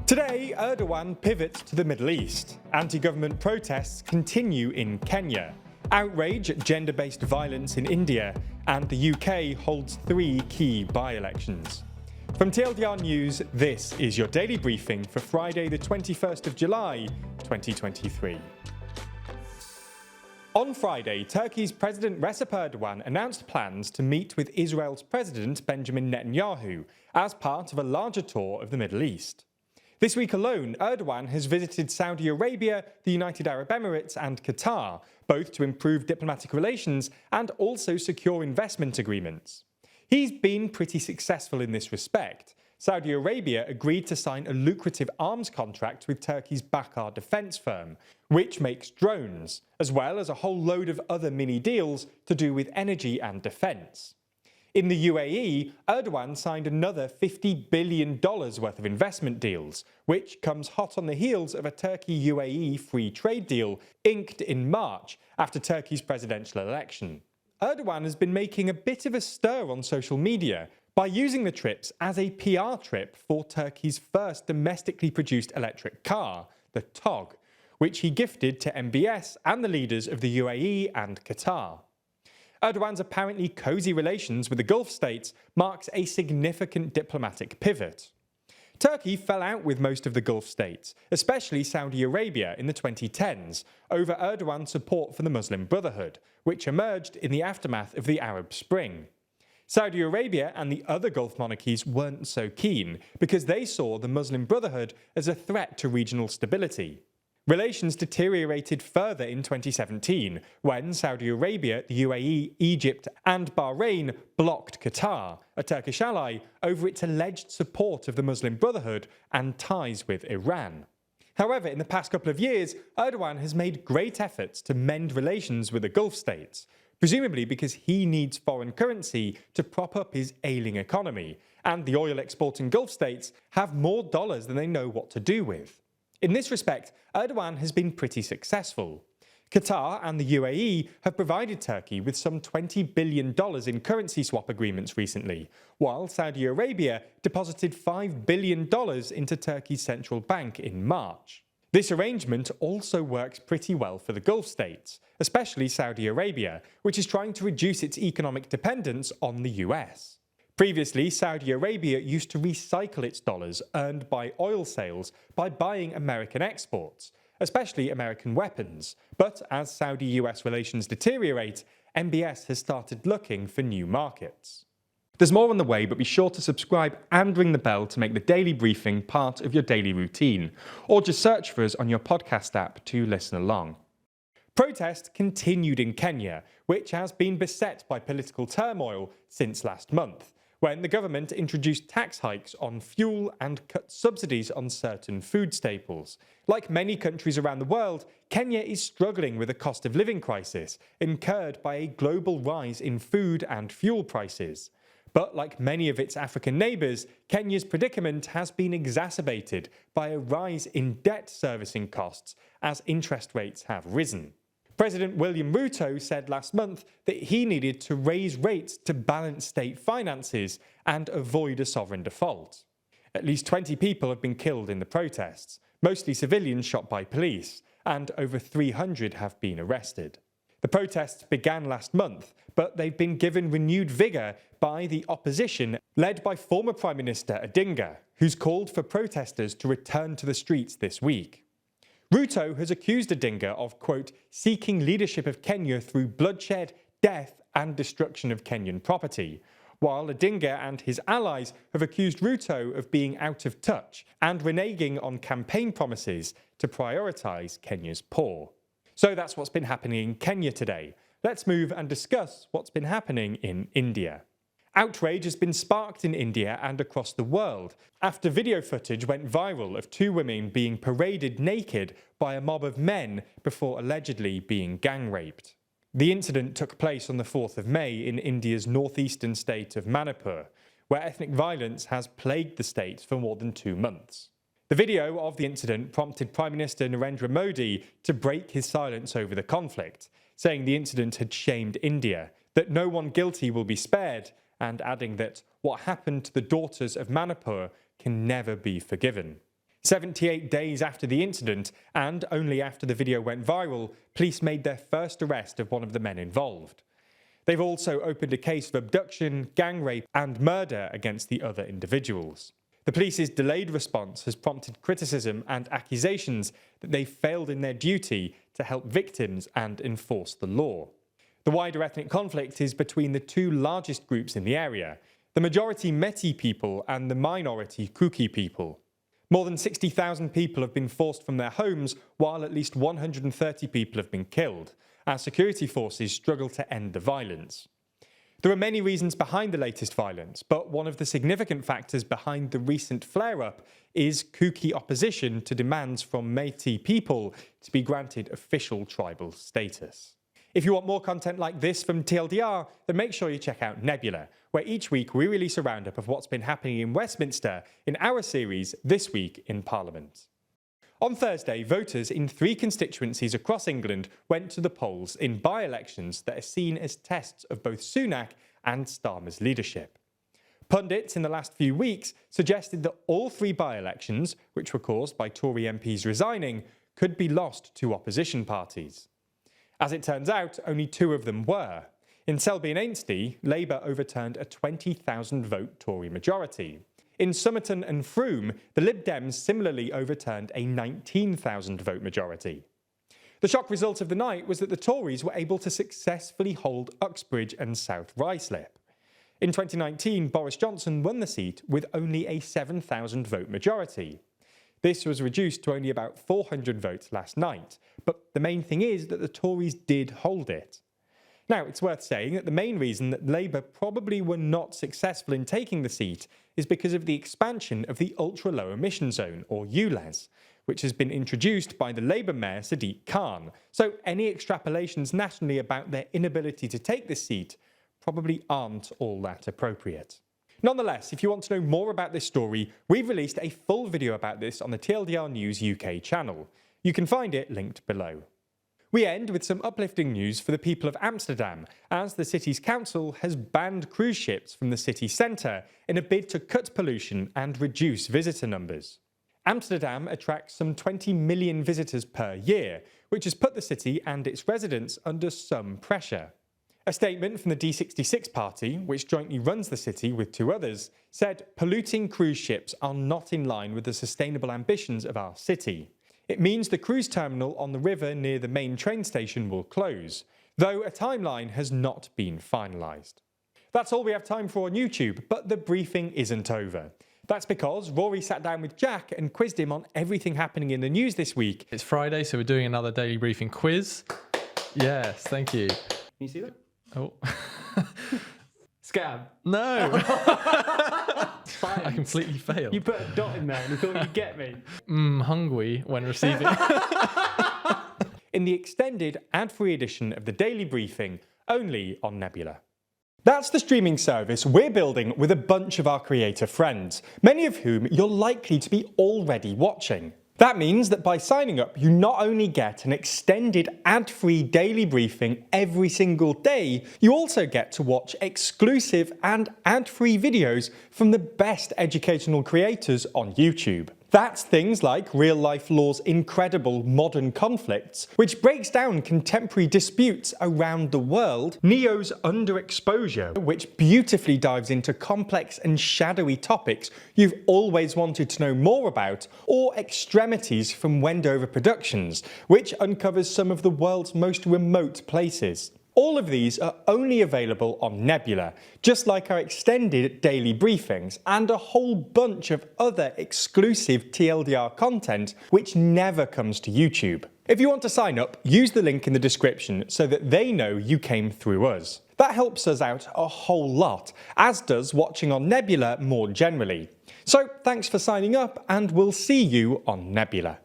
Today, Erdogan pivots to the Middle East. Anti-government protests continue in Kenya. Outrage at gender-based violence in India, and the UK holds 3 key by-elections. From TLDR News, this is your daily briefing for Friday the 21st of July, 2023. On Friday, Turkey's President Recep Erdogan announced plans to meet with Israel's President Benjamin Netanyahu as part of a larger tour of the Middle East. This week alone, Erdogan has visited Saudi Arabia, the United Arab Emirates and Qatar, both to improve diplomatic relations and also secure investment agreements. He's been pretty successful in this respect. Saudi Arabia agreed to sign a lucrative arms contract with Turkey's Bakar defence firm, which makes drones, as well as a whole load of other mini-deals to do with energy and defence. In the UAE, Erdogan signed another $50 billion worth of investment deals, which comes hot on the heels of a Turkey-UAE free trade deal inked in March after Turkey's presidential election. Erdogan has been making a bit of a stir on social media by using the trips as a PR trip for Turkey's first domestically produced electric car, the TOG, which he gifted to MBS and the leaders of the UAE and Qatar. Erdogan's apparently cosy relations with the Gulf states marks a significant diplomatic pivot. Turkey fell out with most of the Gulf states, especially Saudi Arabia in the 2010s, over Erdogan's support for the Muslim Brotherhood, which emerged in the aftermath of the Arab Spring. Saudi Arabia and the other Gulf monarchies weren't so keen because they saw the Muslim Brotherhood as a threat to regional stability. Relations deteriorated further in 2017 when Saudi Arabia, the UAE, Egypt and Bahrain blocked Qatar, a Turkish ally, over its alleged support of the Muslim Brotherhood and ties with Iran. However, in the past couple of years, Erdogan has made great efforts to mend relations with the Gulf states, presumably because he needs foreign currency to prop up his ailing economy, and the oil-exporting Gulf states have more dollars than they know what to do with. In this respect, Erdogan has been pretty successful. Qatar and the UAE have provided Turkey with some $20 billion in currency swap agreements recently, while Saudi Arabia deposited $5 billion into Turkey's central bank in March. This arrangement also works pretty well for the Gulf states, especially Saudi Arabia, which is trying to reduce its economic dependence on the US. Previously, Saudi Arabia used to recycle its dollars earned by oil sales by buying American exports, especially American weapons. But as Saudi-US relations deteriorate, MBS has started looking for new markets. There's more on the way, but be sure to subscribe and ring the bell to make the daily briefing part of your daily routine, or just search for us on your podcast app to listen along. Protests continued in Kenya, which has been beset by political turmoil since last month, when the government introduced tax hikes on fuel and cut subsidies on certain food staples. Like many countries around the world, Kenya is struggling with a cost of living crisis incurred by a global rise in food and fuel prices. But like many of its African neighbours, Kenya's predicament has been exacerbated by a rise in debt servicing costs as interest rates have risen. President William Ruto said last month that he needed to raise rates to balance state finances and avoid a sovereign default. At least 20 people have been killed in the protests, mostly civilians shot by police, and over 300 have been arrested. The protests began last month, but they've been given renewed vigour by the opposition, led by former Prime Minister Odinga, who's called for protesters to return to the streets this week. Ruto has accused Odinga of, quote, seeking leadership of Kenya through bloodshed, death and destruction of Kenyan property, while Odinga and his allies have accused Ruto of being out of touch and reneging on campaign promises to prioritise Kenya's poor. So that's what's been happening in Kenya today. Let's move and discuss what's been happening in India. Outrage has been sparked in India and across the world after video footage went viral of 2 women being paraded naked by a mob of men before allegedly being gang raped. The incident took place on the 4th of May in India's northeastern state of Manipur, where ethnic violence has plagued the state for more than 2 months. The video of the incident prompted Prime Minister Narendra Modi to break his silence over the conflict, saying the incident had shamed India, that no one guilty will be spared, and adding that what happened to the daughters of Manipur can never be forgiven. 78 days after the incident, and only after the video went viral, police made their first arrest of one of the men involved. They've also opened a case of abduction, gang rape and murder against the other individuals. The police's delayed response has prompted criticism and accusations that they failed in their duty to help victims and enforce the law. The wider ethnic conflict is between the two largest groups in the area, the majority Métis people and the minority Kuki people. More than 60,000 people have been forced from their homes, while at least 130 people have been killed, as security forces struggle to end the violence. There are many reasons behind the latest violence, but one of the significant factors behind the recent flare-up is Kuki opposition to demands from Métis people to be granted official tribal status. If you want more content like this from TLDR, then make sure you check out Nebula, where each week we release a roundup of what's been happening in Westminster in our series This Week in Parliament. On Thursday, voters in 3 constituencies across England went to the polls in by-elections that are seen as tests of both Sunak and Starmer's leadership. Pundits in the last few weeks suggested that all 3 by-elections, which were caused by Tory MPs resigning, could be lost to opposition parties. As it turns out, only 2 of them were. In Selby and Ainsty, Labour overturned a 20,000 vote Tory majority. In Somerton and Frome, the Lib Dems similarly overturned a 19,000 vote majority. The shock result of the night was that the Tories were able to successfully hold Uxbridge and South Ruislip. In 2019, Boris Johnson won the seat with only a 7,000 vote majority. This was reduced to only about 400 votes last night, but the main thing is that the Tories did hold it. Now, it's worth saying that the main reason that Labour probably were not successful in taking the seat is because of the expansion of the ultra-low emission zone, or ULEZ, which has been introduced by the Labour Mayor Sadiq Khan, so any extrapolations nationally about their inability to take this seat probably aren't all that appropriate. Nonetheless, if you want to know more about this story, we've released a full video about this on the TLDR News UK channel. You can find it linked below. We end with some uplifting news for the people of Amsterdam, as the city's council has banned cruise ships from the city centre in a bid to cut pollution and reduce visitor numbers. Amsterdam attracts some 20 million visitors per year, which has put the city and its residents under some pressure. A statement from the D66 party, which jointly runs the city with 2 others, said polluting cruise ships are not in line with the sustainable ambitions of our city. It means the cruise terminal on the river near the main train station will close, though a timeline has not been finalised. That's all we have time for on YouTube, but the briefing isn't over. That's because Rory sat down with Jack and quizzed him on everything happening in the news this week. It's Friday, so we're doing another daily briefing quiz. Yes, thank you. Can you see that? Oh. Scab. No! I completely failed. You put a dot in there and you thought you'd get me. Hungry when receiving. In the extended ad-free edition of the Daily Briefing, only on Nebula. That's the streaming service we're building with a bunch of our creator friends, many of whom you're likely to be already watching. That means that by signing up, you not only get an extended ad-free daily briefing every single day, you also get to watch exclusive and ad-free videos from the best educational creators on YouTube. That's things like Real Life Law's incredible Modern Conflicts, which breaks down contemporary disputes around the world, Neo's Underexposure, which beautifully dives into complex and shadowy topics you've always wanted to know more about, or Extremities from Wendover Productions, which uncovers some of the world's most remote places. All of these are only available on Nebula, just like our extended daily briefings and a whole bunch of other exclusive TLDR content which never comes to YouTube. If you want to sign up, use the link in the description so that they know you came through us. That helps us out a whole lot, as does watching on Nebula more generally. So thanks for signing up, and we'll see you on Nebula.